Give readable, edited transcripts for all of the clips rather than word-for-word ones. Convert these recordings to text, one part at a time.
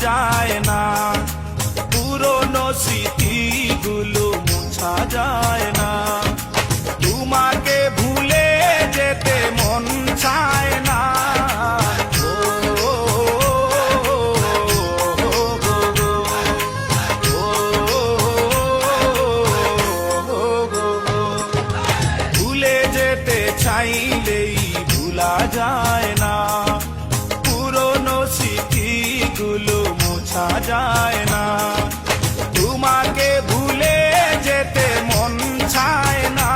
যায় না, পুরনো স্মৃতিগুলো মোছা যায় না। তোমাকে ভুলে যেতে মন চায় না। ভুলে যেতে চাইলেই ভুলা যায় না, পুরনো স্মৃতিগুলো মোছা যায় না। তোমাকে ভুলে যেতে মন চায় না।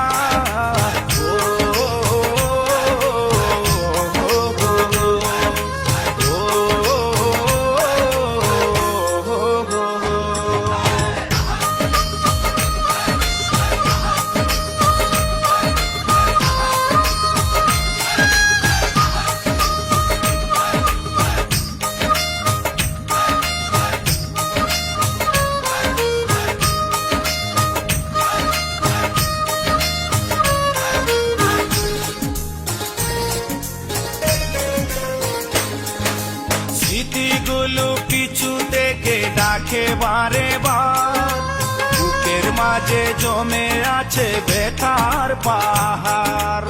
স্মৃতিগুলো পিছু থেকে ডাকে বারে বার, বুকের মাঝে জমে আছে ব্যথার পাহাড়।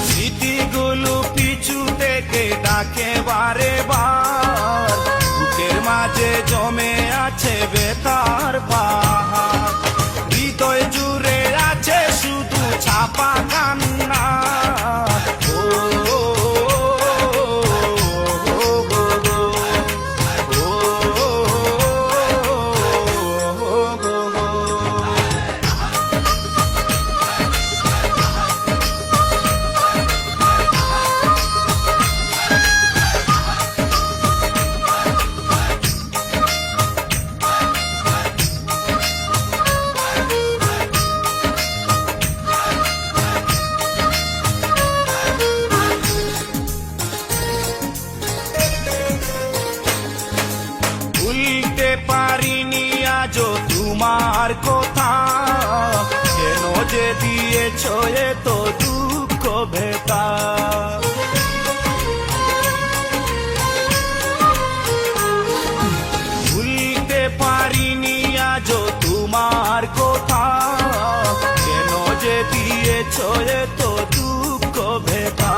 স্মৃতিগুলো পিছু থেকে ডাকে বারে বার, বুকের মাঝে জমে আছে ব্যথার পাহাড়। হৃদয় জুড়ে আছে শুধু ছাপা কান্না। ভুলতে পারিনি আজও তোমার কথা, কেন যে দিয়েছ এত দুঃখ ভেতা। ভুলতে পারিনি আজও তোমার কথা, কেন যে দিয়েছ এত দুঃখ ভেতা।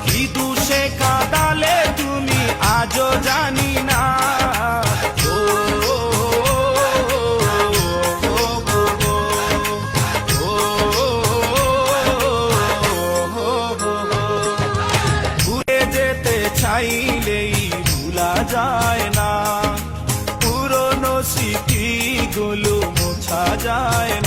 কি দুষে কাঁদালে তুমি আজও জানি না। ভুলে যেতে চাইলেই ভুলা যায় না, পুরনো স্মৃতিগুলো মোছা যায় না।